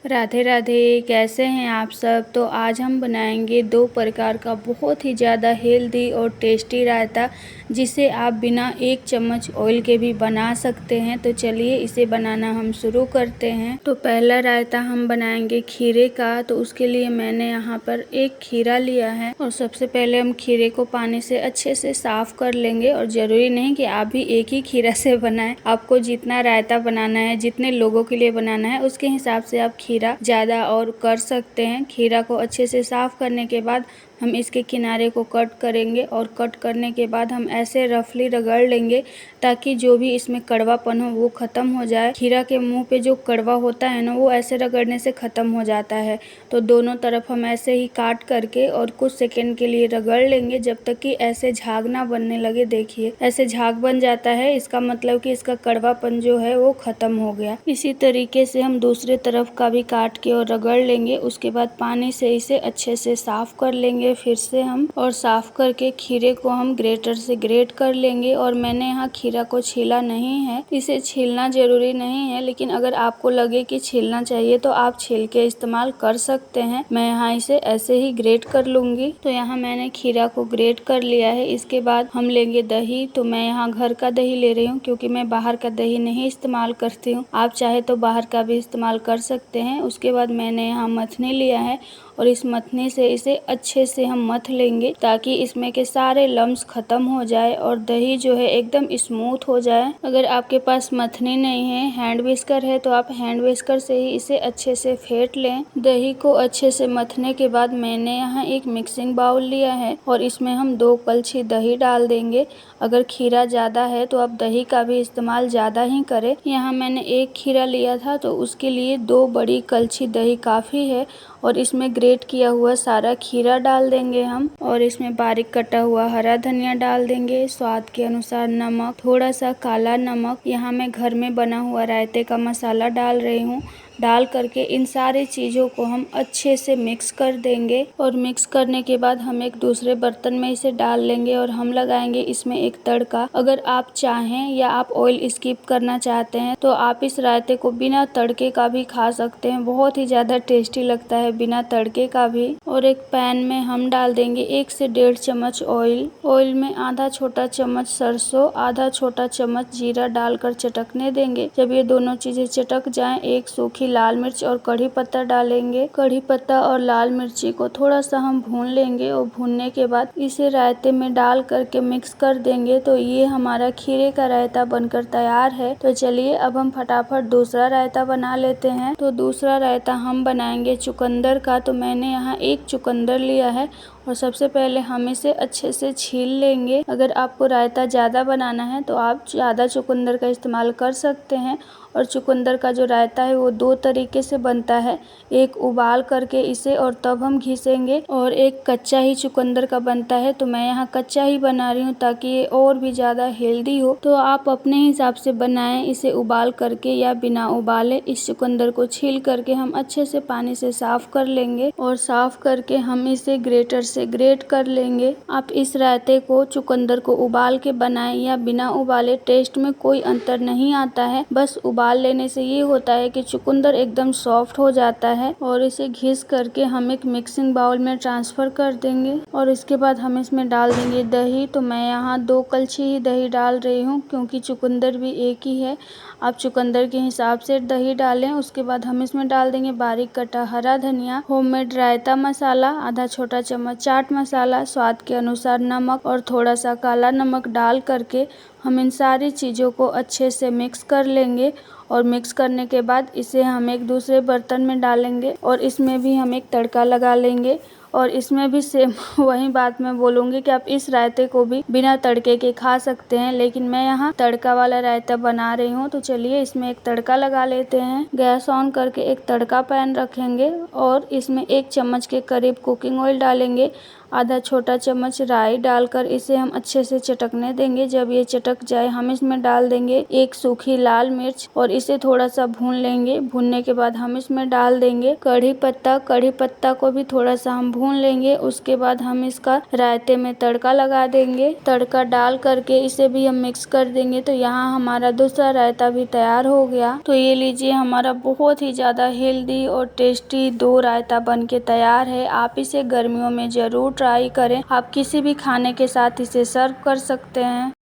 राधे राधे। कैसे हैं आप सब। तो आज हम बनाएंगे 2 प्रकार का बहुत ही ज़्यादा हेल्दी और टेस्टी रायता, जिसे आप बिना 1 चम्मच ऑयल के भी बना सकते हैं। तो चलिए इसे बनाना हम शुरू करते हैं। तो पहला रायता हम बनाएंगे खीरे का। तो उसके लिए मैंने यहाँ पर 1 खीरा लिया है और सबसे पहले हम खीरे को पानी से अच्छे से साफ कर लेंगे। और ज़रूरी नहीं कि आप भी एक ही खीरा से बनाएं, आपको जितना रायता बनाना है, जितने लोगों के लिए बनाना है, उसके हिसाब से आप खीरा ज़्यादा और कर सकते हैं। खीरा को अच्छे से साफ़ करने के बाद हम इसके किनारे को कट करेंगे और कट करने के बाद हम ऐसे रफली रगड़ लेंगे ताकि जो भी इसमें कड़वापन हो वो ख़त्म हो जाए। खीरा के मुंह पे जो कड़वा होता है ना, वो ऐसे रगड़ने से ख़त्म हो जाता है। तो दोनों तरफ हम ऐसे ही काट करके और कुछ सेकंड के लिए रगड़ लेंगे, जब तक कि ऐसे झाग ना बनने लगे। देखिए ऐसे झाग बन जाता है, इसका मतलब कि इसका कड़वापन जो है वो ख़त्म हो गया। इसी तरीके से हम दूसरे तरफ का भी काट के और रगड़ लेंगे। उसके बाद पानी से इसे अच्छे से साफ़ कर लेंगे फिर से हम, और साफ़ करके खीरे को हम ग्रेटर से ग्रेट कर लेंगे। और मैंने यहाँ खीरा को छीला नहीं है, इसे छीलना ज़रूरी नहीं है, लेकिन अगर आपको लगे कि छीलना चाहिए तो आप छील के इस्तेमाल कर सकते हैं। मैं यहाँ इसे ऐसे ही ग्रेट कर लूँगी। तो यहाँ मैंने खीरा को ग्रेट कर लिया है। इसके बाद हम लेंगे दही। तो मैं यहाँ घर का दही ले रही हूँ, क्योंकि मैं बाहर का दही नहीं इस्तेमाल करती हूँ। आप चाहे तो बाहर का भी इस्तेमाल कर सकते हैं। उसके बाद मैंने यहाँ मथनी लिया है और इस मथनी से इसे अच्छे से हम मथ लेंगे ताकि इसमें के सारे लम्स ख़त्म हो जाए और दही जो है एकदम स्मूथ हो जाए। अगर आपके पास मथनी नहीं है, हैंड विस्कर है, तो आप हैंड विस्कर से ही इसे अच्छे से फेंट लें। दही को अच्छे से मथने के बाद मैंने यहाँ एक मिक्सिंग बाउल लिया है और इसमें हम 2 कलछी दही डाल देंगे। अगर खीरा ज़्यादा है तो आप दही का भी इस्तेमाल ज़्यादा ही करें। यहाँ मैंने 1 खीरा लिया था तो उसके लिए 2 बड़ी कलछी दही काफ़ी है। और इसमें ग्रेट किया हुआ सारा खीरा डाल देंगे हम, और इसमें बारीक कटा हुआ हरा धनिया डाल देंगे। स्वाद के अनुसार नमक, थोड़ा सा काला नमक। यहाँ मैं घर में बना हुआ रायते का मसाला डाल रही हूँ। डाल करके इन सारी चीज़ों को हम अच्छे से मिक्स कर देंगे। और मिक्स करने के बाद हम एक दूसरे बर्तन में इसे डाल लेंगे और हम लगाएंगे इसमें एक तड़का। अगर आप चाहें या आप ऑयल स्किप करना चाहते हैं तो आप इस रायते को बिना तड़के का भी खा सकते हैं। बहुत ही ज़्यादा टेस्टी लगता है बिना तड़के का भी। और एक पैन में हम डाल देंगे 1 से 1.5 चम्मच ऑयल। ऑयल में आधा छोटा चम्मच सरसों, आधा छोटा चम्मच जीरा डालकर चटकने देंगे। जब ये दोनों चीज़ें चटक जाएं, 1 सूखी लाल मिर्च और कड़ी पत्ता डालेंगे। कड़ी पत्ता और लाल मिर्ची को थोड़ा सा हम भून लेंगे और भूनने के बाद इसे रायते में डाल करके मिक्स कर देंगे। तो ये हमारा खीरे का रायता बनकर तैयार है। तो चलिए अब हम फटाफट दूसरा रायता बना लेते हैं। तो दूसरा रायता हम बनाएंगे चुकंदर का। तो मैंने यहाँ 1 चुकंदर लिया है और सबसे पहले हम इसे अच्छे से छील लेंगे। अगर आपको रायता ज़्यादा बनाना है तो आप ज़्यादा चुकंदर का इस्तेमाल कर सकते हैं। और चुकंदर का जो रायता है वो 2 तरीके से बनता है, एक उबाल करके इसे और तब हम घिसेंगे, और एक कच्चा ही चुकंदर का बनता है। तो मैं यहाँ कच्चा ही बना रही हूँ ताकि ये और भी ज़्यादा हेल्दी हो। तो आप अपने हिसाब से बनाएं, इसे उबाल करके या बिना उबाले। इस चुकंदर को छील करके हम अच्छे से पानी से साफ़ कर लेंगे और साफ़ करके हम इसे ग्रेटर से ग्रेट कर लेंगे। आप इस रायते को चुकंदर को उबाल के बनाएं या बिना उबाले, टेस्ट में कोई अंतर नहीं आता है। बस उबाल लेने से ये होता है कि चुकंदर एकदम सॉफ्ट हो जाता है। और इसे घिस करके हम एक मिक्सिंग बाउल में ट्रांसफ़र कर देंगे और इसके बाद हम इसमें डाल देंगे दही। तो मैं यहाँ 2 कलछी ही दही डाल रही हूँ, क्योंकि चुकंदर भी एक ही है। आप चुकंदर के हिसाब से दही डालें। उसके बाद हम इसमें डाल देंगे बारीक कटा हरा धनिया, होममेड रायता मसाला, आधा छोटा चम्मच चाट मसाला, स्वाद के अनुसार नमक और थोड़ा सा काला नमक डाल करके हम इन सारी चीज़ों को अच्छे से मिक्स कर लेंगे। और मिक्स करने के बाद इसे हम एक दूसरे बर्तन में डालेंगे और इसमें भी हम एक तड़का लगा लेंगे। और इसमें भी सेम वही बात मैं बोलूँगी कि आप इस रायते को भी बिना तड़के के खा सकते हैं, लेकिन मैं यहाँ तड़का वाला रायता बना रही हूँ। तो चलिए इसमें एक तड़का लगा लेते हैं। गैस ऑन करके एक तड़का पैन रखेंगे और इसमें 1 चम्मच के करीब कुकिंग ऑयल डालेंगे। आधा छोटा चम्मच राई डालकर इसे हम अच्छे से चटकने देंगे। जब ये चटक जाए हम इसमें डाल देंगे एक सूखी लाल मिर्च और इसे थोड़ा सा भून लेंगे। भूनने के बाद हम इसमें डाल देंगे कढ़ी पत्ता। कढ़ी पत्ता को भी थोड़ा सा हम भून लेंगे। उसके बाद हम इसका रायते में तड़का लगा देंगे। तड़का डाल करके इसे भी हम मिक्स कर देंगे। तो यहाँ हमारा दूसरा रायता भी तैयार हो गया। तो ये लीजिए हमारा बहुत ही ज़्यादा हेल्दी और टेस्टी 2 रायता बन के तैयार है। आप इसे गर्मियों में ज़रूर ट्राई करें। आप किसी भी खाने के साथ इसे सर्व कर सकते हैं।